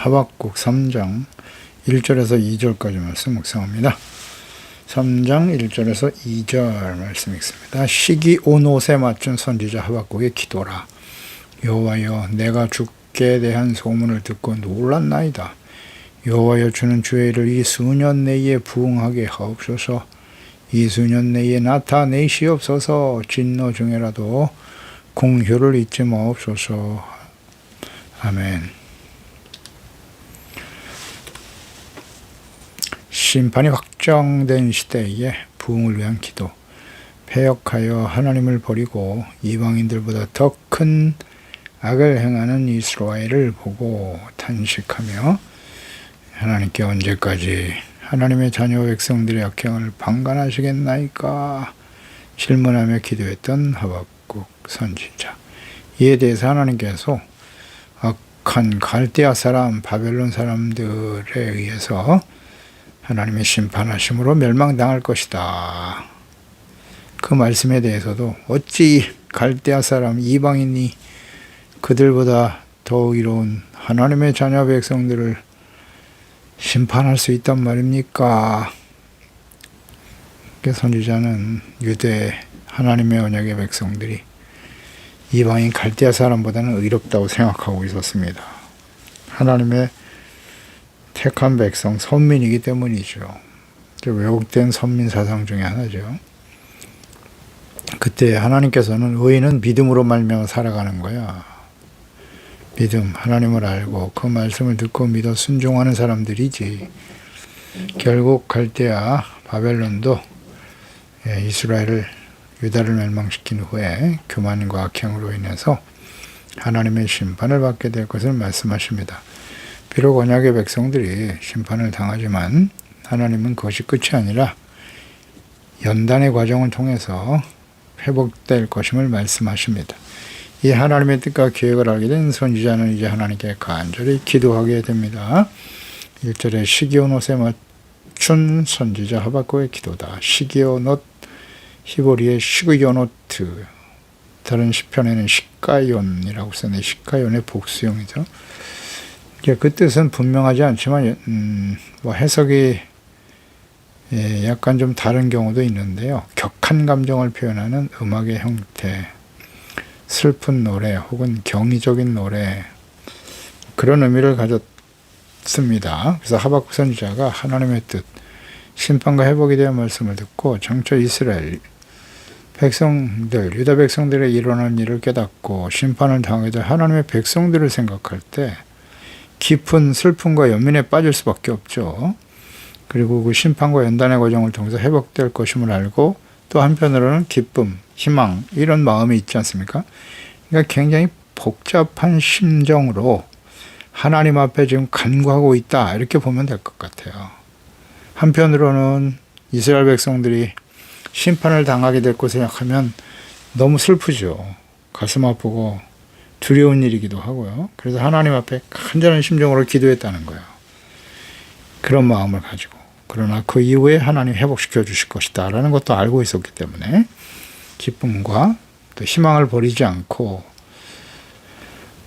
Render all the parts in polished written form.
하박국 3장 1절에서 2절까지 말씀 묵상합니다. 3장 1절에서 2절 말씀 읽습니다. 시기 온 옷에 맞춘 선지자 하박국의 기도라. 여호와여, 내가 주께 대한 소문을 듣고 놀랐나이다. 여호와여, 주는 주의 일을 이 수년 내에 부응하게 하옵소서. 이 수년 내에 나타내시옵소서. 진노 중에라도 공효를 잊지 마옵소서. 아멘. 심판이 확정된 시대에 부흥을 위한 기도. 패역하여 하나님을 버리고 이방인들보다 더 큰 악을 행하는 이스라엘을 보고 탄식하며 하나님께 언제까지 하나님의 자녀 백성들의 악행을 방관하시겠나이까 질문하며 기도했던 하박국 선지자. 이에 대해서 하나님께서 악한 갈대아 사람, 바벨론 사람들에 의해서 하나님의 심판하심으로 멸망당할 것이다. 그 말씀에 대해서도 어찌 갈대아 사람, 이방인이 그들보다 더 의로운 하나님의 자녀 백성들을 심판할 수 있단 말입니까? 선지자는 유대 하나님의 언약의 백성들이 이방인 갈대아 사람보다는 의롭다고 생각하고 있었습니다. 하나님의 택한 백성, 선민이기 때문이죠. 왜곡된 선민 사상 중에 하나죠. 그때 하나님께서는 의인은 믿음으로 말미암아 살아가는 거야. 믿음, 하나님을 알고 그 말씀을 듣고 믿어 순종하는 사람들이지. 결국 갈대아, 바벨론도 이스라엘을, 유다를 멸망시킨 후에 교만과 악행으로 인해서 하나님의 심판을 받게 될 것을 말씀하십니다. 비록 언약의 백성들이 심판을 당하지만 하나님은 그것이 끝이 아니라 연단의 과정을 통해서 회복될 것임을 말씀하십니다. 이 하나님의 뜻과 계획을 알게 된 선지자는 이제 하나님께 간절히 기도하게 됩니다. 1절에 시기온 옷에 맞춘 선지자 하박국의 기도다. 시기온 옷, 히브리의 시그요노트, 다른 시편에는 시가연이라고 써있는데 시가연의 복수형이죠. 그 뜻은 분명하지 않지만 해석이 약간 좀 다른 경우도 있는데요. 격한 감정을 표현하는 음악의 형태, 슬픈 노래 혹은 경이적인 노래, 그런 의미를 가졌습니다. 그래서 하박국 선지자가 하나님의 뜻, 심판과 회복에 대한 말씀을 듣고 장차 이스라엘 백성들, 유다 백성들의 일어난 일을 깨닫고 심판을 당하게 될 하나님의 백성들을 생각할 때 깊은 슬픔과 연민에 빠질 수밖에 없죠. 그리고 그 심판과 연단의 과정을 통해서 회복될 것임을 알고 또 한편으로는 기쁨, 희망, 이런 마음이 있지 않습니까? 그러니까 굉장히 복잡한 심정으로 하나님 앞에 지금 간구하고 있다, 이렇게 보면 될 것 같아요. 한편으로는 이스라엘 백성들이 심판을 당하게 될 것을 생각하면 너무 슬프죠. 가슴 아프고 두려운 일이기도 하고요. 그래서 하나님 앞에 간절한 심정으로 기도했다는 거예요. 그런 마음을 가지고. 그러나 그 이후에 하나님 회복시켜 주실 것이다 라는 것도 알고 있었기 때문에 기쁨과 또 희망을 버리지 않고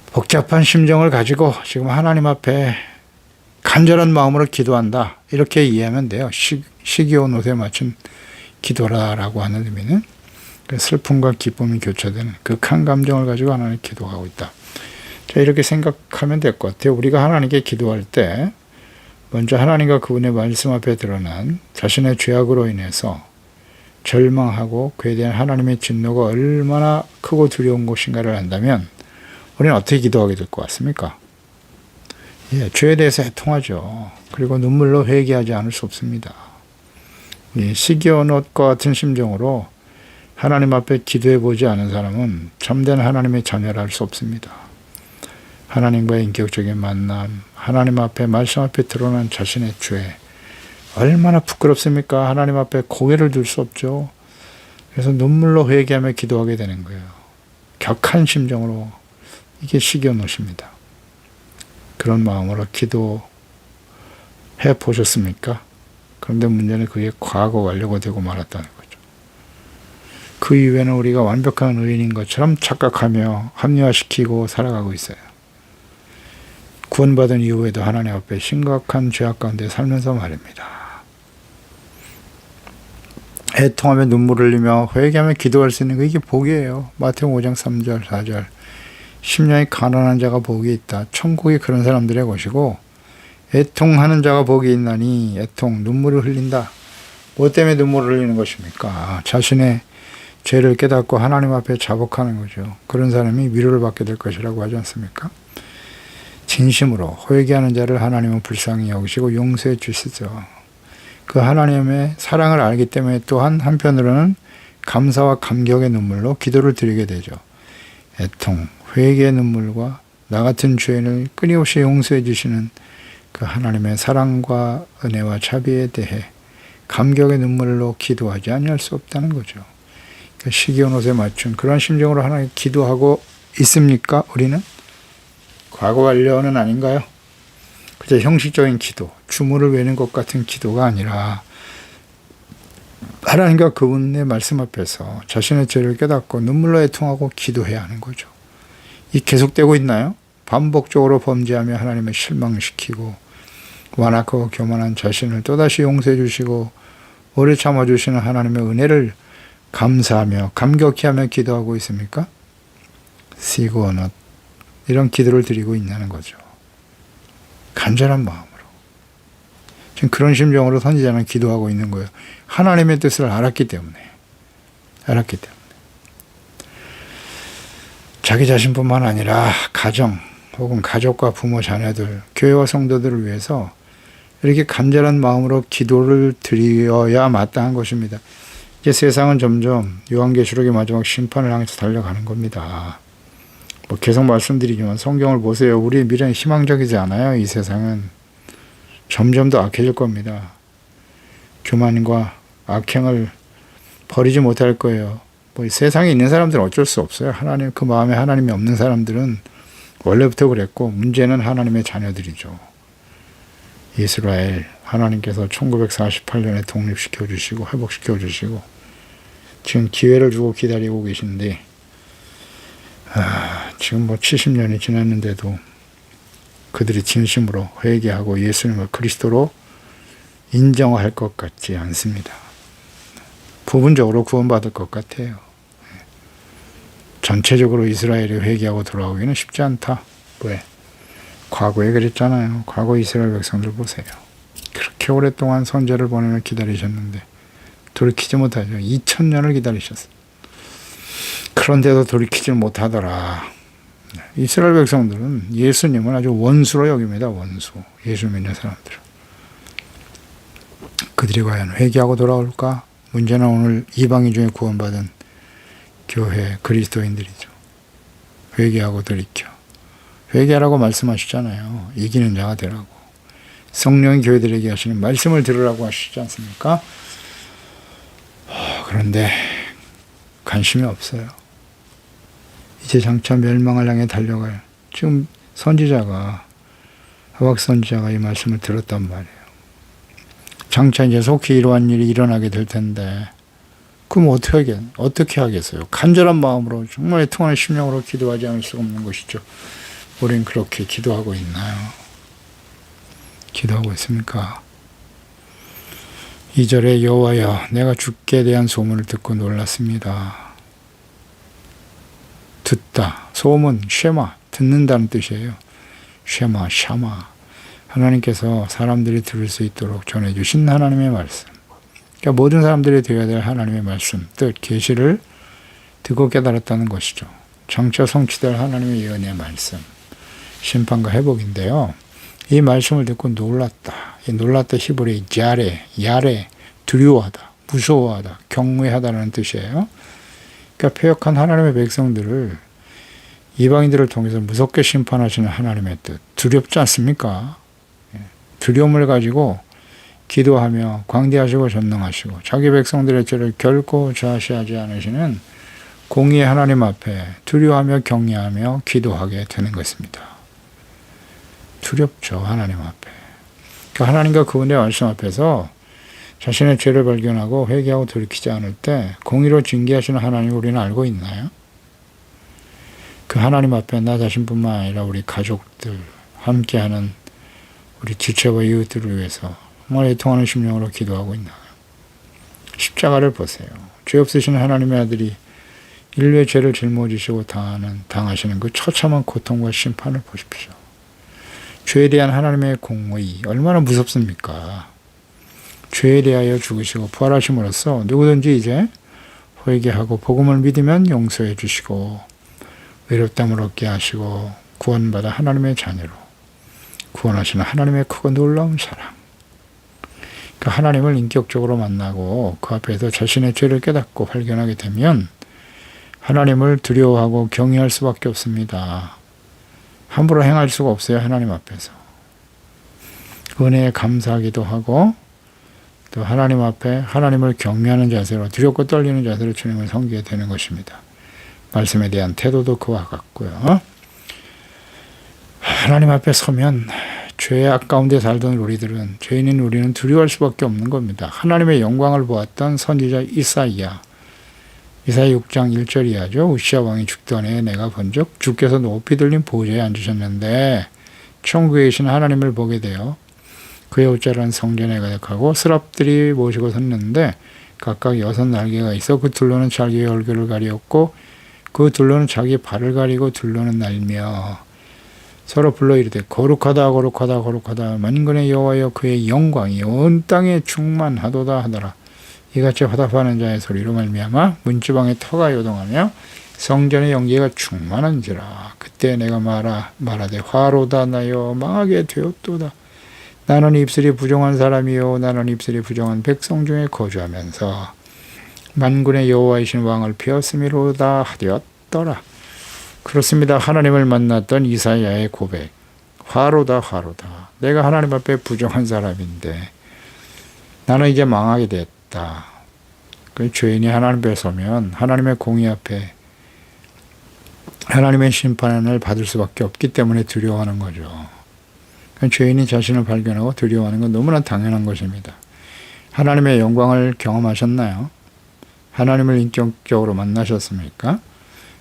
복잡한 심정을 가지고 지금 하나님 앞에 간절한 마음으로 기도한다, 이렇게 이해하면 돼요. 시기온 옷에 맞춘 기도라라고 하는 의미는 슬픔과 기쁨이 교차되는 극한 감정을 가지고 하나님 기도하고 있다. 자, 이렇게 생각하면 될 것 같아요. 우리가 하나님께 기도할 때 먼저 하나님과 그분의 말씀 앞에 드러난 자신의 죄악으로 인해서 절망하고 그에 대한 하나님의 진노가 얼마나 크고 두려운 것인가를 안다면 우리는 어떻게 기도하게 될 것 같습니까? 죄에 대해서 애통하죠. 그리고 눈물로 회개하지 않을 수 없습니다. 시기온 옷과 같은 심정으로 하나님 앞에 기도해 보지 않은 사람은 참된 하나님의 자녀라 할 수 없습니다. 하나님과의 인격적인 만남, 하나님 앞에 말씀 앞에 드러난 자신의 죄, 얼마나 부끄럽습니까? 하나님 앞에 고개를 들 수 없죠. 그래서 눈물로 회개하며 기도하게 되는 거예요. 격한 심정으로. 이게 시기온 옷입니다. 그런 마음으로 기도해 보셨습니까? 그런데 문제는 그게 과거 완료가 되고 말았다는 거죠. 그 이후에는 우리가 완벽한 의인인 것처럼 착각하며 합리화시키고 살아가고 있어요. 구원받은 이후에도 하나님 앞에 심각한 죄악 가운데 살면서 말입니다. 애통하며 눈물을 흘리며 회개하며 기도할 수 있는 거 이게 복이에요. 마태복음 5장 3절 4절. 심령이 가난한 자가 복이 있다. 천국이 그런 사람들의 것이고 애통하는 자가 복이 있나니 애통 눈물을 흘린다. 뭐 때문에 눈물을 흘리는 것입니까? 자신의 죄를 깨닫고 하나님 앞에 자복하는 거죠. 그런 사람이 위로를 받게 될 것이라고 하지 않습니까? 진심으로 회개하는 자를 하나님은 불쌍히 여기시고 용서해 주시죠. 그 하나님의 사랑을 알기 때문에 또한 한편으로는 감사와 감격의 눈물로 기도를 드리게 되죠. 애통, 회개의 눈물과 나 같은 죄인을 끊임없이 용서해 주시는 그 하나님의 사랑과 은혜와 자비에 대해 감격의 눈물로 기도하지 아니할 수 없다는 거죠. 그 시기온 옷에 맞춘 그런 심정으로 하나님 기도하고 있습니까? 우리는? 과거 완료는 아닌가요? 그저 형식적인 기도, 주문을 외는 것 같은 기도가 아니라 하나님과 그분의 말씀 앞에서 자신의 죄를 깨닫고 눈물로 애통하고 기도해야 하는 거죠. 이 계속되고 있나요? 반복적으로 범죄하며 하나님을 실망시키고 완악하고 교만한 자신을 또다시 용서해 주시고 오래 참아주시는 하나님의 은혜를 감사하며 감격히 하며 기도하고 있습니까? 시그원엇 이런 기도를 드리고 있냐는 거죠. 간절한 마음으로. 지금 그런 심정으로 선지자는 기도하고 있는 거예요. 하나님의 뜻을 알았기 때문에. 자기 자신뿐만 아니라 가정 혹은 가족과 부모 자녀들, 교회와 성도들을 위해서 이렇게 간절한 마음으로 기도를 드려야 마땅한 것입니다. 이제 세상은 점점 요한계시록의 마지막 심판을 향해서 달려가는 겁니다. 계속 말씀드리지만 성경을 보세요. 우리의 미래는 희망적이지 않아요. 이 세상은 점점 더 악해질 겁니다. 교만과 악행을 버리지 못할 거예요. 세상에 있는 사람들은 어쩔 수 없어요. 하나님, 그 마음에 하나님이 없는 사람들은 원래부터 그랬고 문제는 하나님의 자녀들이죠. 이스라엘 하나님께서 1948년에 독립시켜 주시고 회복시켜 주시고 지금 기회를 주고 기다리고 계신데 지금 70년이 지났는데도 그들이 진심으로 회개하고 예수님을 그리스도로 인정할 것 같지 않습니다. 부분적으로 구원받을 것 같아요. 전체적으로 이스라엘이 회개하고 돌아오기는 쉽지 않다. 왜? 과거에 그랬잖아요. 과거 이스라엘 백성들 보세요. 그렇게 오랫동안 선제를 보내며 기다리셨는데 돌이키지 못하죠. 2000년을 기다리셨어요. 그런데도 돌이키지 못하더라. 이스라엘 백성들은 예수님을 아주 원수로 여깁니다. 원수. 예수 믿는 사람들은. 그들이 과연 회개하고 돌아올까? 문제는 오늘 이방인 중에 구원받은 교회 그리스도인들이죠. 회개하고 돌이켜. 회개하라고 말씀하시잖아요. 이기는 자가 되라고. 성령이 교회들에게 하시는 말씀을 들으라고 하시지 않습니까? 그런데 관심이 없어요. 이제 장차 멸망을 향해 달려갈 지금 선지자가 하박 선지자가 이 말씀을 들었단 말이에요. 장차 이제 속히 이러한 일이 일어나게 될 텐데 그럼 어떻게 하겠어요? 간절한 마음으로 정말 애통하는 심령으로 기도하지 않을 수가 없는 것이죠. 우린 그렇게 기도하고 있나요? 기도하고 있습니까? 2절에 여호와여 내가 주께 대한 소문을 듣고 놀랐습니다. 듣다. 소문, 쉐마, 듣는다는 뜻이에요. 쉐마, 샤마. 하나님께서 사람들이 들을 수 있도록 전해주신 하나님의 말씀. 그러니까 모든 사람들이 되어야 될 하나님의 말씀, 뜻, 계시를 듣고 깨달았다는 것이죠. 장차 성취될 하나님의 예언의 말씀. 심판과 회복인데요. 이 말씀을 듣고 놀랐다. 이 놀랐다 히브리 야레, 두려워하다, 무서워하다, 경외하다는 뜻이에요. 그러니까 패역한 하나님의 백성들을 이방인들을 통해서 무섭게 심판하시는 하나님의 뜻. 두렵지 않습니까? 두려움을 가지고 기도하며 광대하시고 전능하시고 자기 백성들의 죄를 결코 좌시하지 않으시는 공의의 하나님 앞에 두려워하며 경외하며 기도하게 되는 것입니다. 두렵죠. 하나님 앞에. 그러니까 하나님과 그분의 말씀 앞에서 자신의 죄를 발견하고 회개하고 돌이키지 않을 때 공의로 징계하시는 하나님을 우리는 알고 있나요? 그 하나님 앞에 나 자신뿐만 아니라 우리 가족들, 함께하는 우리 지체와 이웃들을 위해서 정말 애통하는 심령으로 기도하고 있나요? 십자가를 보세요. 죄 없으신 하나님의 아들이 인류의 죄를 짊어지시고 당하시는 그 처참한 고통과 심판을 보십시오. 죄에 대한 하나님의 공의 얼마나 무섭습니까? 죄에 대하여 죽으시고 부활하심으로써 누구든지 이제 회개하고 복음을 믿으면 용서해 주시고 의롭다함을 얻게 하시고 구원받아 하나님의 자녀로 구원하시는 하나님의 크고 놀라운 사랑. 그 하나님을 인격적으로 만나고 그 앞에서 자신의 죄를 깨닫고 발견하게 되면 하나님을 두려워하고 경외할 수밖에 없습니다. 함부로 행할 수가 없어요. 하나님 앞에서. 은혜에 감사하기도 하고 또 하나님 앞에 하나님을 경외하는 자세로 두렵고 떨리는 자세로 주님을 섬기게 되는 것입니다. 말씀에 대한 태도도 그와 같고요. 하나님 앞에 서면 죄의 악가운데 살던 우리들은 죄인인 우리는 두려워할 수밖에 없는 겁니다. 하나님의 영광을 보았던 선지자 이사야 6장 1절 이하죠. 우시아 왕이 죽던 해에 내가 본즉 주께서 높이 들린 보좌에 앉으셨는데 천국에 계신 하나님을 보게 되어 그의 옷자락은 성전에 가득하고 스랍들이 모시고 섰는데 각각 6 날개가 있어 그 둘로는 자기의 얼굴을 가리었고 그 둘로는 자기 발을 가리고 둘로는 날며 서로 불러 이르되 거룩하다 거룩하다 거룩하다 만군의 여호와여 그의 영광이 온 땅에 충만하도다 하더라. 이같이 화답하는 자의 소리로 말미암아 문지방의 터가 요동하며 성전의 연기가 충만한지라. 그때 내가 말하되 화로다 나여 망하게 되었도다. 나는 입술이 부정한 사람이요 나는 입술이 부정한 백성 중에 거주하면서 만군의 여호와이신 왕을 피하였음이로다 하되었더라. 그렇습니다. 하나님을 만났던 이사야의 고백. 화로다 화로다. 내가 하나님 앞에 부정한 사람인데 나는 이제 망하게 됐다. 그 죄인이 하나님 앞에 서면 하나님의 공의 앞에 하나님의 심판을 받을 수밖에 없기 때문에 두려워하는 거죠. 죄인이 자신을 발견하고 두려워하는 건 너무나 당연한 것입니다. 하나님의 영광을 경험하셨나요? 하나님을 인격적으로 만나셨습니까?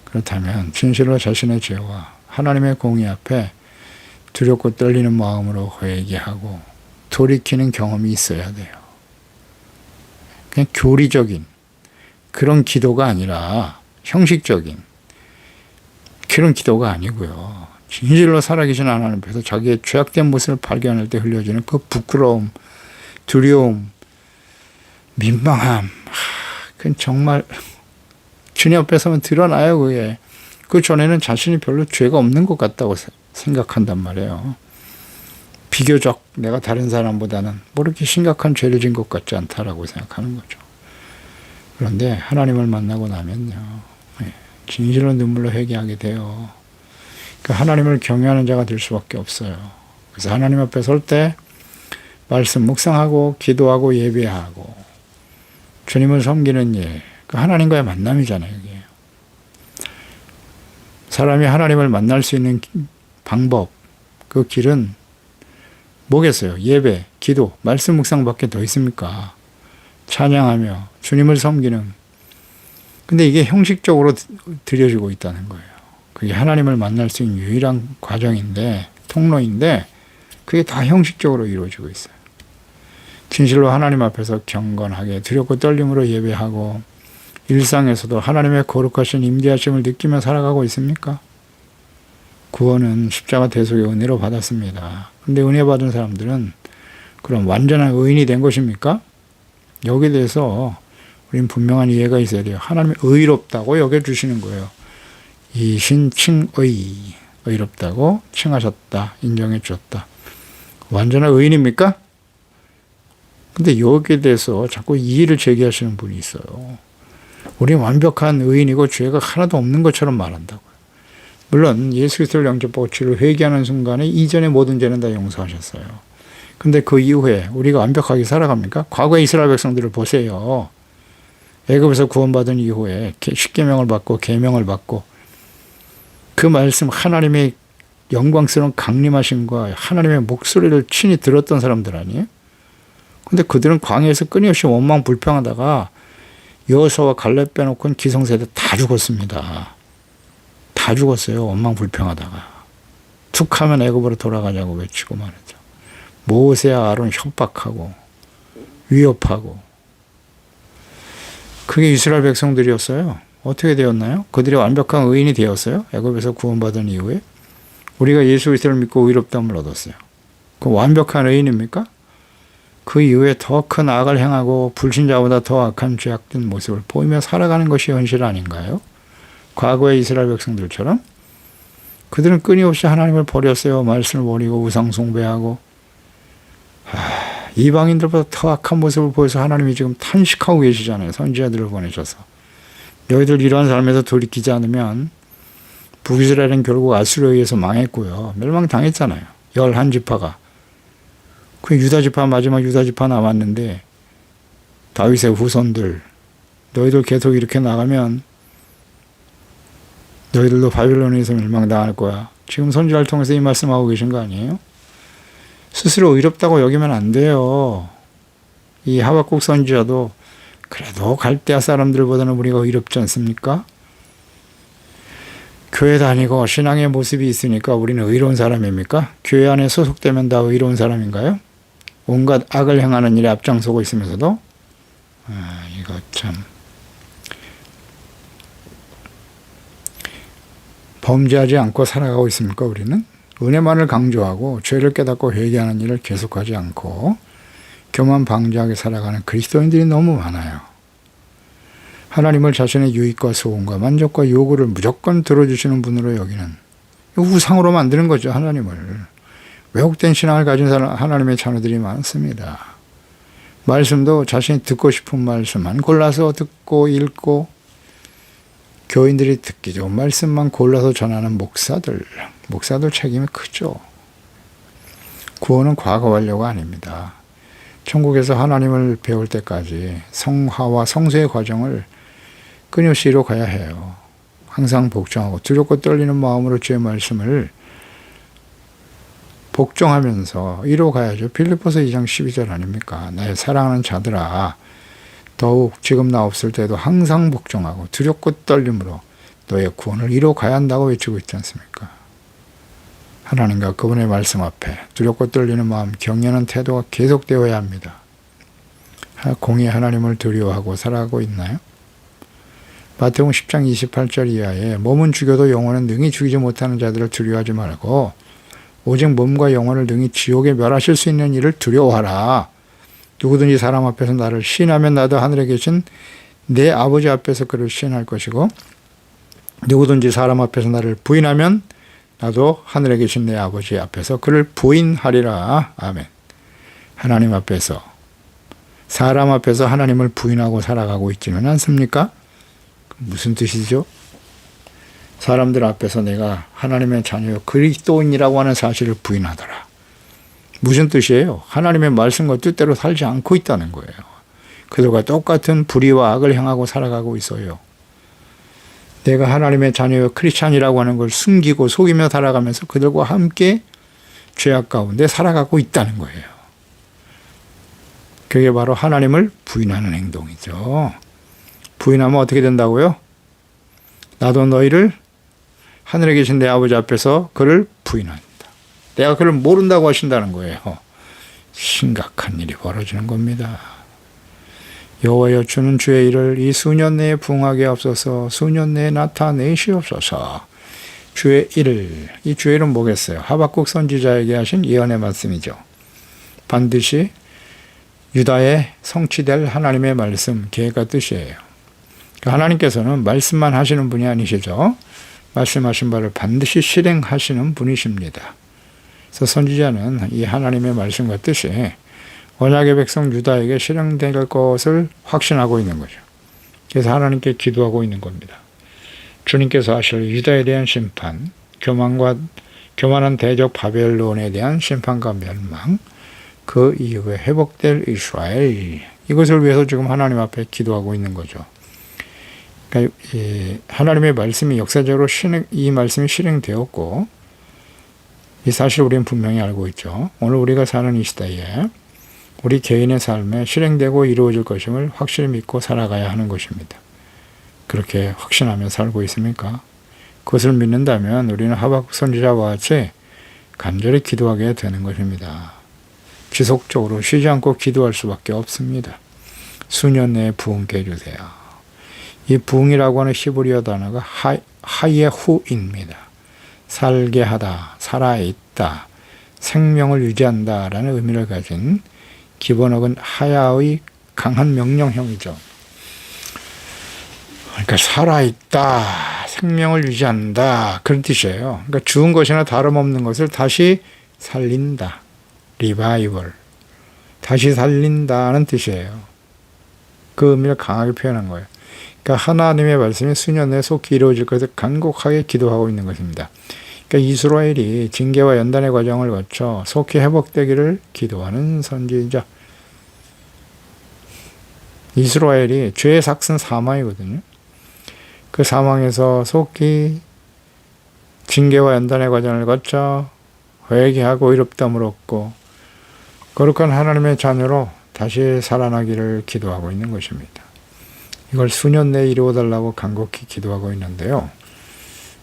그렇다면 진실로 자신의 죄와 하나님의 공의 앞에 두렵고 떨리는 마음으로 회개하고 돌이키는 경험이 있어야 돼요. 그냥 교리적인 그런 기도가 아니라 형식적인 그런 기도가 아니고요. 진실로 살아계신 하나님 앞에서 자기의 죄악된 모습을 발견할 때 흘려지는 그 부끄러움, 두려움, 민망함, 그건 정말 주님 앞에 서면 드러나요. 그게. 그 전에는 자신이 별로 죄가 없는 것 같다고 생각한단 말이에요. 비교적 내가 다른 사람보다는 뭐 이렇게 심각한 죄를 진 것 같지 않다라고 생각하는 거죠. 그런데 하나님을 만나고 나면요, 진실로 눈물로 회개하게 돼요. 그러니까 하나님을 경외하는 자가 될 수밖에 없어요. 그래서 하나님 앞에 설 때 말씀 묵상하고 기도하고 예배하고 주님을 섬기는 일, 그 하나님과의 만남이잖아요. 이게. 사람이 하나님을 만날 수 있는 방법, 그 길은 뭐겠어요? 예배, 기도, 말씀 묵상밖에 더 있습니까? 찬양하며 주님을 섬기는. 근데 이게 형식적으로 드려지고 있다는 거예요. 그게 하나님을 만날 수 있는 유일한 과정인데, 통로인데 그게 다 형식적으로 이루어지고 있어요. 진실로 하나님 앞에서 경건하게 두렵고 떨림으로 예배하고 일상에서도 하나님의 거룩하신 임재하심을 느끼며 살아가고 있습니까? 구원은 십자가 대속의 은혜로 받았습니다. 근데 은혜 받은 사람들은 그럼 완전한 의인이 된 것입니까? 여기에 대해서 우리는 분명한 이해가 있어야 돼요. 하나님이 의롭다고 여겨주시는 거예요. 이신칭의, 의롭다고 칭하셨다, 인정해 주셨다. 완전한 의인입니까? 근데 여기에 대해서 자꾸 이의를 제기하시는 분이 있어요. 우리는 완벽한 의인이고 죄가 하나도 없는 것처럼 말한다고요. 물론 예수 그리스도를 영접하고 주를 회개하는 순간에 이전의 모든 죄는 다 용서하셨어요. 근데 그 이후에 우리가 완벽하게 살아갑니까? 과거 이스라엘 백성들을 보세요. 애굽에서 구원받은 이후에 십계명을 받고 계명을 받고 그 말씀 하나님의 영광스러운 강림하심과 하나님의 목소리를 친히 들었던 사람들 아니에요? 근데 그들은 광야에서 끊임없이 원망 불평하다가 여호수아와 갈렙 빼놓고는 기성세대 다 죽었습니다. 다 죽었어요. 원망 불평하다가. 툭 하면 애굽으로 돌아가자고 외치고 말이죠. 모세와 아론 협박하고 위협하고. 그게 이스라엘 백성들이었어요. 어떻게 되었나요? 그들이 완벽한 의인이 되었어요. 애굽에서 구원받은 이후에. 우리가 예수 그리스도를 믿고 의롭다함을 얻었어요. 그 완벽한 의인입니까? 그 이후에 더 큰 악을 행하고 불신자보다 더 악한 죄악된 모습을 보이며 살아가는 것이 현실 아닌가요? 과거의 이스라엘 백성들처럼 그들은 끊임없이 하나님을 버렸어요. 말씀을 버리고 우상 숭배하고 이방인들보다 더 악한 모습을 보여서 하나님이 지금 탄식하고 계시잖아요. 선지자들을 보내셔서. 너희들 이러한 삶에서 돌이키지 않으면 북이스라엘은 결국 아수르에 의해서 망했고요. 멸망당했잖아요. 11지파가. 그 유다지파 마지막 유다지파 남았는데 다윗의 후손들 너희들 계속 이렇게 나가면 너희들도 바빌론에서 멸망당할 거야. 지금 선지자를 통해서 이 말씀하고 계신 거 아니에요? 스스로 의롭다고 여기면 안 돼요. 이 하박국 선지자도 그래도 갈대아 사람들보다는 우리가 의롭지 않습니까? 교회 다니고 신앙의 모습이 있으니까 우리는 의로운 사람입니까? 교회 안에 소속되면 다 의로운 사람인가요? 온갖 악을 행하는 일에 앞장서고 있으면서도 이거 참 범죄하지 않고 살아가고 있습니까? 우리는 은혜만을 강조하고 죄를 깨닫고 회개하는 일을 계속하지 않고 교만 방지하게 살아가는 그리스도인들이 너무 많아요. 하나님을 자신의 유익과 소원과 만족과 요구를 무조건 들어주시는 분으로 여기는 우상으로 만드는 거죠. 하나님을. 왜곡된 신앙을 가진 하나님의 자녀들이 많습니다. 말씀도 자신이 듣고 싶은 말씀만 골라서 듣고 읽고 교인들이 듣기 좋은 말씀만 골라서 전하는 목사들 책임이 크죠. 구원은 과거 완료가 아닙니다. 천국에서 하나님을 배울 때까지 성화와 성수의 과정을 끊임없이 이뤄가야 해요. 항상 복종하고 두렵고 떨리는 마음으로 주의 말씀을 복종하면서 이뤄가야죠. 빌립보서 2장 12절 아닙니까? 나의 사랑하는 자들아 더욱 지금 나 없을 때도 항상 복종하고 두렵고 떨림으로 너의 구원을 이뤄가야 한다고 외치고 있지 않습니까? 하나님과 그분의 말씀 앞에 두렵고 떨리는 마음, 경외하는 태도가 계속되어야 합니다. 공의 하나님을 두려워하고 살아가고 있나요? 마태복음 10장 28절 이하에 몸은 죽여도 영혼은 능히 죽이지 못하는 자들을 두려워하지 말고 오직 몸과 영혼을 능히 지옥에 멸하실 수 있는 일을 두려워하라. 누구든지 사람 앞에서 나를 시인하면 나도 하늘에 계신 내 아버지 앞에서 그를 시인할 것이고 누구든지 사람 앞에서 나를 부인하면 나도 하늘에 계신 내 아버지 앞에서 그를 부인하리라. 아멘. 하나님 앞에서 사람 앞에서 하나님을 부인하고 살아가고 있지는 않습니까? 무슨 뜻이죠? 사람들 앞에서 내가 하나님의 자녀요 그리스도인이라고 하는 사실을 부인하더라. 무슨 뜻이에요? 하나님의 말씀과 뜻대로 살지 않고 있다는 거예요. 그들과 똑같은 불의와 악을 행하고 살아가고 있어요. 내가 하나님의 자녀요 크리스찬이라고 하는 걸 숨기고 속이며 살아가면서 그들과 함께 죄악 가운데 살아가고 있다는 거예요. 그게 바로 하나님을 부인하는 행동이죠. 부인하면 어떻게 된다고요? 나도 너희를 하늘에 계신 내 아버지 앞에서 그를 부인한다. 내가 그를 모른다고 하신다는 거예요. 심각한 일이 벌어지는 겁니다. 여호와여 주는 주의 일을 이 수년 내에 부응하게 앞서서 수년 내에 나타내시옵소서. 주의 일을, 이 주의 일은 뭐겠어요? 하박국 선지자에게 하신 예언의 말씀이죠. 반드시 유다에 성취될 하나님의 말씀, 계획과 뜻이에요. 하나님께서는 말씀만 하시는 분이 아니시죠. 말씀하신 바를 반드시 실행하시는 분이십니다. 그래서 선지자는 이 하나님의 말씀과 뜻이 언약의 백성 유다에게 실행될 것을 확신하고 있는 거죠. 그래서 하나님께 기도하고 있는 겁니다. 주님께서 하실 유다에 대한 심판, 교만한 대적 바벨론에 대한 심판과 멸망, 그 이후에 회복될 이스라엘, 이것을 위해서 지금 하나님 앞에 기도하고 있는 거죠. 그러니까 하나님의 말씀이 역사적으로 이 말씀이 실행되었고 이 사실 우리는 분명히 알고 있죠. 오늘 우리가 사는 이 시대에 우리 개인의 삶에 실행되고 이루어질 것임을 확실히 믿고 살아가야 하는 것입니다. 그렇게 확신하며 살고 있습니까? 그것을 믿는다면 우리는 하박국 선지자와 같이 간절히 기도하게 되는 것입니다. 지속적으로 쉬지 않고 기도할 수밖에 없습니다. 수년 내에 부흥케 해주세요. 이 부흥이라고 하는 히브리어 단어가 하예후입니다. 살게 하다, 살아있다, 생명을 유지한다 라는 의미를 가진 기본어근 하야의 강한 명령형이죠. 그러니까 살아있다, 생명을 유지한다 그런 뜻이에요. 그러니까 죽은 것이나 다름없는 것을 다시 살린다. 리바이벌. 다시 살린다는 뜻이에요. 그 의미를 강하게 표현한 거예요. 그러니까 하나님의 말씀이 수년 내에 속히 이루어질 것을 간곡하게 기도하고 있는 것입니다. 그러니까 이스라엘이 징계와 연단의 과정을 거쳐 속히 회복되기를 기도하는 선지자. 이스라엘이 죄의 삭은 사망이거든요. 그 사망에서 속히 징계와 연단의 과정을 거쳐 회개하고 의롭다함을 얻고 거룩한 하나님의 자녀로 다시 살아나기를 기도하고 있는 것입니다. 이걸 수년 내에 이루어달라고 간곡히 기도하고 있는데요.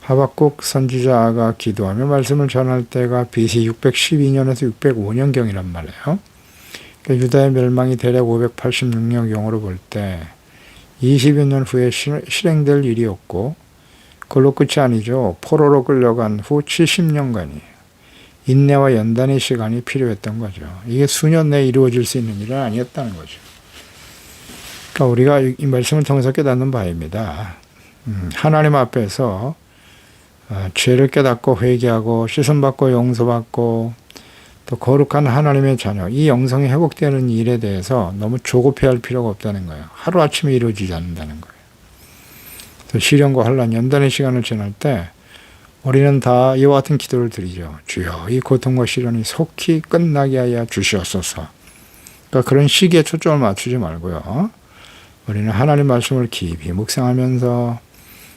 하박국 선지자가 기도하며 말씀을 전할 때가 BC 612년에서 605년경이란 말이에요. 그러니까 유다의 멸망이 대략 586년경으로 볼 때 20여 년 후에 실행될 일이었고 그걸로 끝이 아니죠. 포로로 끌려간 후 70년간이에요. 인내와 연단의 시간이 필요했던 거죠. 이게 수년 내에 이루어질 수 있는 일은 아니었다는 거죠. 그러니까 우리가 이 말씀을 통해서 깨닫는 바입니다. 하나님 앞에서 죄를 깨닫고 회개하고 씻음받고 용서받고 또 거룩한 하나님의 자녀, 이 영성이 회복되는 일에 대해서 너무 조급해할 필요가 없다는 거예요. 하루아침에 이루어지지 않는다는 거예요. 또 시련과 환난, 연단의 시간을 지날 때 우리는 다 이와 같은 기도를 드리죠. 주여, 이 고통과 시련이 속히 끝나게 하여 주시옵소서. 그러니까 그런 시기에 초점을 맞추지 말고요. 우리는 하나님 말씀을 깊이 묵상하면서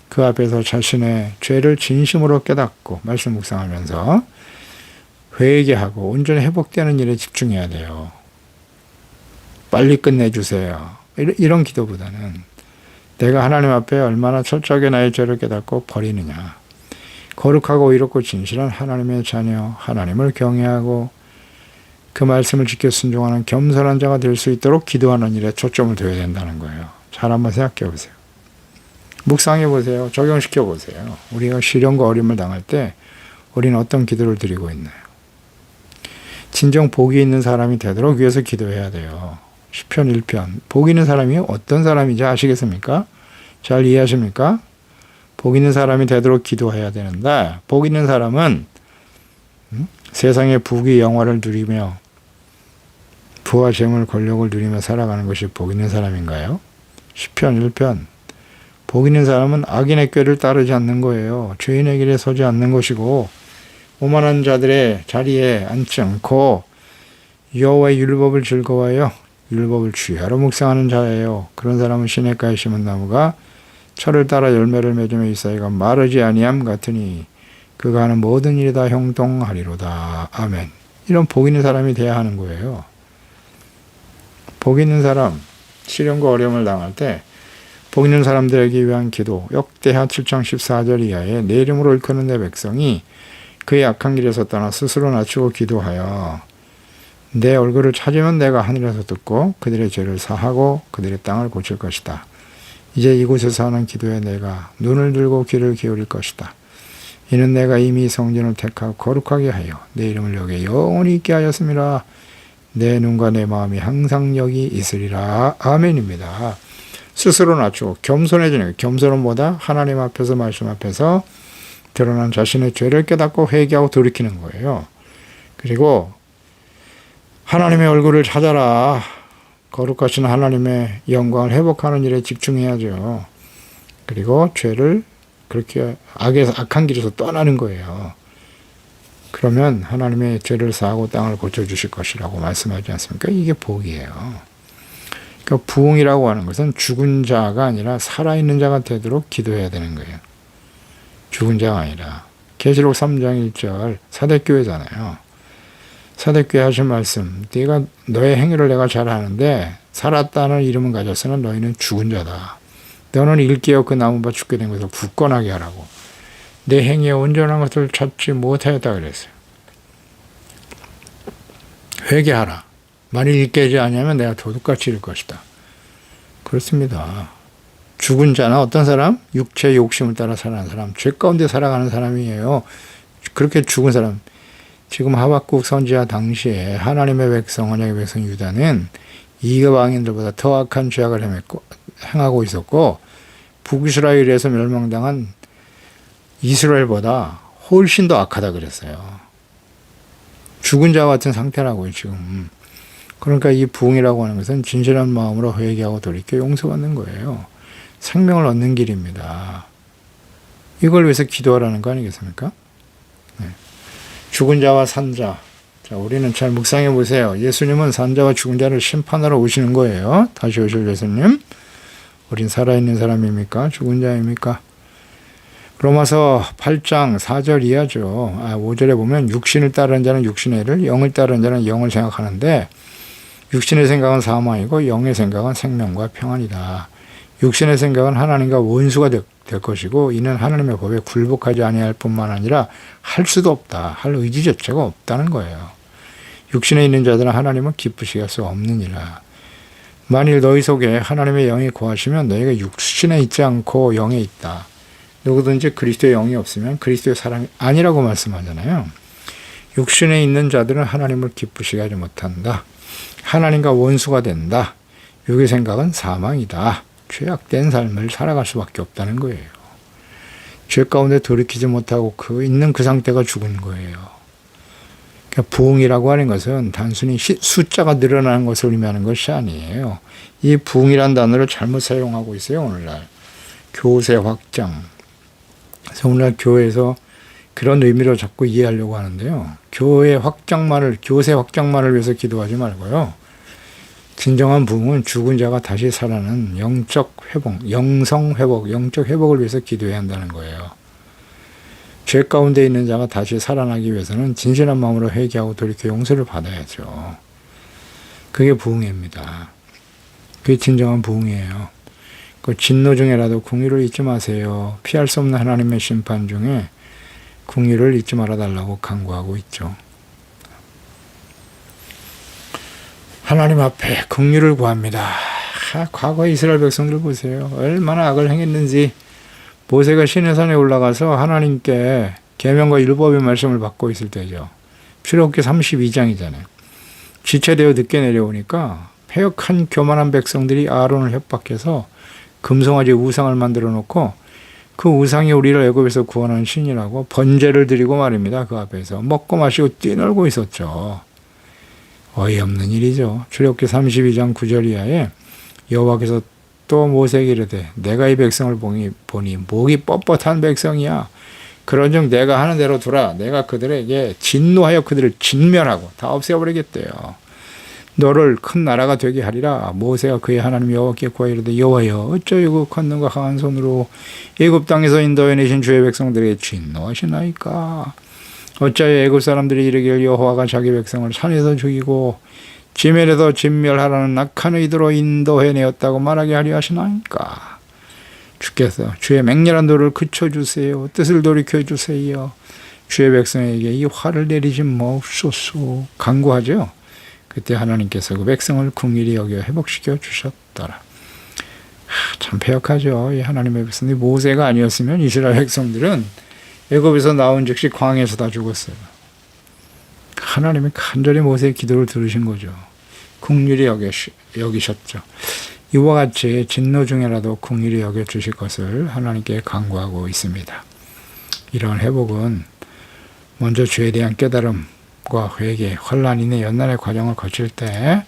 그 앞에서 자신의 죄를 진심으로 깨닫고 말씀 묵상하면서 회개하고 온전히 회복되는 일에 집중해야 돼요. 빨리 끝내주세요. 이런 기도보다는 내가 하나님 앞에 얼마나 철저하게 나의 죄를 깨닫고 버리느냐. 거룩하고 의롭고 진실한 하나님의 자녀, 하나님을 경외하고 그 말씀을 지켜 순종하는 겸손한 자가 될 수 있도록 기도하는 일에 초점을 둬야 된다는 거예요. 잘 한번 생각해 보세요. 묵상해 보세요. 적용시켜 보세요. 우리가 시련과 어려움을 당할 때 우리는 어떤 기도를 드리고 있나요? 진정 복이 있는 사람이 되도록 위해서 기도해야 돼요. 시편 1편. 복 있는 사람이 어떤 사람인지 아시겠습니까? 잘 이해하십니까? 복 있는 사람이 되도록 기도해야 되는데 복 있는 사람은 세상의 부귀 영화를 누리며 부와 재물 권력을 누리며 살아가는 것이 복 있는 사람인가요? 시편 1편. 복 있는 사람은 악인의 꾀를 따르지 않는 거예요. 죄인의 길에 서지 않는 것이고 오만한 자들의 자리에 앉지 않고 여호와의 율법을 즐거워하여 율법을 주야로 묵상하는 자예요. 그런 사람은 시냇가에 심은 나무가 철을 따라 열매를 맺으며 이사이가 마르지 아니함 같으니 그가 하는 모든 일이 다 형통하리로다. 아멘. 이런 복 있는 사람이 돼야 하는 거예요. 복 있는 사람, 시련과 어려움을 당할 때 복 있는 사람들에게 위한 기도, 역대하 7장 14절 이하에 내 이름으로 일컫는 내 백성이 그의 악한 길에서 떠나 스스로 낮추고 기도하여 내 얼굴을 찾으면 내가 하늘에서 듣고 그들의 죄를 사하고 그들의 땅을 고칠 것이다. 이제 이곳에서 하는 기도에 내가 눈을 들고 귀를 기울일 것이다. 이는 내가 이미 성전을 택하고 거룩하게 하여 내 이름을 여기에 영원히 있게 하였음이라. 내 눈과 내 마음이 항상 여기 있으리라. 아멘입니다. 스스로 낮추고 겸손해지는 거예요. 겸손은 뭐다? 하나님 앞에서 말씀 앞에서 드러난 자신의 죄를 깨닫고 회개하고 돌이키는 거예요. 그리고 하나님의 얼굴을 찾아라. 거룩하신 하나님의 영광을 회복하는 일에 집중해야죠. 그리고 죄를 그렇게 악한 길에서 떠나는 거예요. 그러면 하나님의 죄를 사하고 땅을 고쳐주실 것이라고 말씀하지 않습니까? 이게 복이에요. 그러니까 부흥이라고 하는 것은 죽은 자가 아니라 살아있는 자가 되도록 기도해야 되는 거예요. 죽은 자가 아니라. 계시록 3장 1절 사대교회잖아요. 사대교회 하신 말씀, 네가 너의 행위를 내가 잘 아는데 살았다는 이름은 가졌으나 너희는 죽은 자다. 너는 일깨어 그 나무밭 죽게 된 것을 굳건하게 하라고. 내 행위에 온전한 것을 찾지 못하였다 그랬어요. 회개하라. 만일 깨지 아니하면 내가 도둑같이 이를 것이다. 그렇습니다. 죽은 자나 어떤 사람? 육체의 욕심을 따라 살아가는 사람, 죄 가운데 살아가는 사람이에요. 그렇게 죽은 사람. 지금 하박국 선지자 당시에 하나님의 백성, 언약의 백성 유다는 이방인들보다 더 악한 죄악을 행하고 있었고, 북이스라엘에서 멸망당한 이스라엘보다 훨씬 더 악하다 그랬어요. 죽은 자와 같은 상태라고요, 지금. 그러니까 이 부흥이라고 하는 것은 진실한 마음으로 회개하고 돌이켜 용서받는 거예요. 생명을 얻는 길입니다. 이걸 위해서 기도하라는 거 아니겠습니까? 네. 죽은 자와 산 자. 자, 우리는 잘 묵상해 보세요. 예수님은 산 자와 죽은 자를 심판하러 오시는 거예요. 다시 오실 예수님. 우린 살아있는 사람입니까? 죽은 자입니까? 로마서 8장 4절 이하죠. 5절에 보면 육신을 따르는 자는 육신의 일을, 영을 따르는 자는 영을 생각하는데 육신의 생각은 사망이고 영의 생각은 생명과 평안이다. 육신의 생각은 하나님과 원수가 될 것이고 이는 하나님의 법에 굴복하지 아니할 뿐만 아니라 할 수도 없다. 할 의지 자체가 없다는 거예요. 육신에 있는 자들은 하나님은 기쁘시게 할 수 없느니라. 만일 너희 속에 하나님의 영이 거하시면 너희가 육신에 있지 않고 영에 있다. 누구든지 그리스도의 영이 없으면 그리스도의 사람이 아니라고 말씀하잖아요. 육신에 있는 자들은 하나님을 기쁘시게 하지 못한다. 하나님과 원수가 된다. 육의 생각은 사망이다. 죄악된 삶을 살아갈 수밖에 없다는 거예요. 죄 가운데 돌이키지 못하고 있는 그 상태가 죽은 거예요. 그러니까 부흥이라고 하는 것은 단순히 숫자가 늘어나는 것을 의미하는 것이 아니에요. 이 부흥이라는 단어를 잘못 사용하고 있어요, 오늘날. 교세 확장. 그래서 오늘날 교회에서 그런 의미로 자꾸 이해하려고 하는데요. 교세 확장만을 위해서 기도하지 말고요. 진정한 부흥은 죽은 자가 다시 살아나는 영적 회복, 영성 회복, 영적 회복을 위해서 기도해야 한다는 거예요. 죄 가운데 있는 자가 다시 살아나기 위해서는 진실한 마음으로 회개하고 돌이켜 용서를 받아야죠. 그게 부흥입니다. 그게 진정한 부흥이에요. 그 진노 중에라도 궁유를 잊지 마세요. 피할 수 없는 하나님의 심판 중에 궁유를 잊지 말아달라고 간구하고 있죠. 하나님 앞에 긍휼을 구합니다. 과거 이스라엘 백성들 보세요. 얼마나 악을 행했는지. 모세가 시내산에 올라가서 하나님께 계명과 율법의 말씀을 받고 있을 때죠. 출애굽기 32장이잖아요. 지체되어 늦게 내려오니까 패역한 교만한 백성들이 아론을 협박해서 금송아지 우상을 만들어 놓고 그 우상이 우리를 애굽에서 구원하는 신이라고 번제를 드리고 말입니다. 그 앞에서 먹고 마시고 뛰놀고 있었죠. 어이없는 일이죠. 출애굽기 32장 9절 이하에 여호와께서 또 모세에게 이르되 내가 이 백성을 보니 목이 뻣뻣한 백성이야. 그런즉 내가 하는 대로 두라. 내가 그들에게 진노하여 그들을 진멸하고 다 없애버리겠대요. 너를 큰 나라가 되게 하리라. 모세가 그의 하나님 여호와께 구하여 이르되 여호와여 어쩌여 그 권능과 강한 손으로 애굽 땅에서 인도해 내신 주의 백성들에게 진노하시나이까. 어찌하여 애굽 사람들이 이르기를 여호와가 자기 백성을 산에서 죽이고 지면에서 진멸하라는 악한 의도로 인도해내었다고 말하게 하려 하시나이까. 주께서 주의 맹렬한 도를 그쳐주세요. 뜻을 돌이켜주세요. 주의 백성에게 이 화를 내리지 마옵소서. 간구하죠. 그때 하나님께서 그 백성을 긍휼히 여겨 회복시켜 주셨더라. 참 패역하죠. 이 하나님의 백성들이 모세가 아니었으면 이스라엘 백성들은 애굽에서 나온 즉시 광야에서 다 죽었어요. 하나님이 간절히 모세의 기도를 들으신 거죠. 긍휼히 여기셨죠. 이와 같이 진노 중에라도 긍휼히 여겨주실 것을 하나님께 간구하고 있습니다. 이런 회복은 먼저 죄에 대한 깨달음과 회개, 혼란이나 연단의 과정을 거칠 때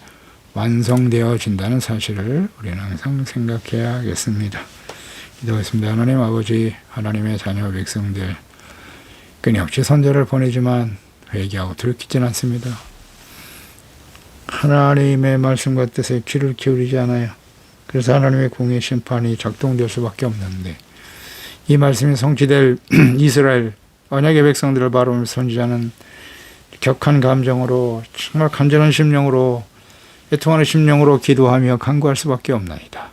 완성되어진다는 사실을 우리는 항상 생각해야겠습니다. 기도하겠습니다. 하나님 아버지, 하나님의 자녀 백성들 끊임없이 선제를 보내지만 회개하고 돌이키진 않습니다. 하나님의 말씀과 뜻에 귀를 기울이지 않아요. 그래서 하나님의 공의 심판이 작동될 수밖에 없는데 이 말씀이 성취될 이스라엘 언약의 백성들을 바라보며 선지자는 격한 감정으로 정말 간절한 심령으로 애통하는 심령으로 기도하며 간구할 수밖에 없나이다.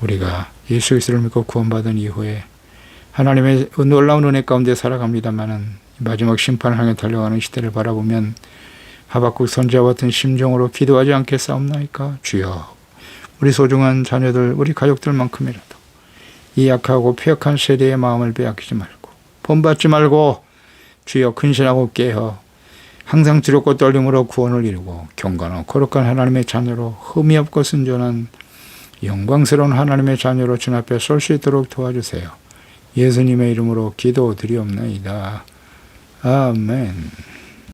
우리가 예수 그리스도를 믿고 구원받은 이후에 하나님의 놀라운 은혜 가운데 살아갑니다마는 마지막 심판을 향해 달려가는 시대를 바라보면 하박국 선지자와 같은 심정으로 기도하지 않겠사옵나이까. 주여, 우리 소중한 자녀들, 우리 가족들만큼이라도 이 약하고 폐역한 세대의 마음을 빼앗기지 말고 본받지 말고 주여 근신하고 깨어 항상 두렵고 떨림으로 구원을 이루고 경건하고 거룩한 하나님의 자녀로 흠이 없고 순전한 영광스러운 하나님의 자녀로 주님 앞에 설 수 있도록 도와주세요. 예수님의 이름으로 기도드리옵나이다. 아멘.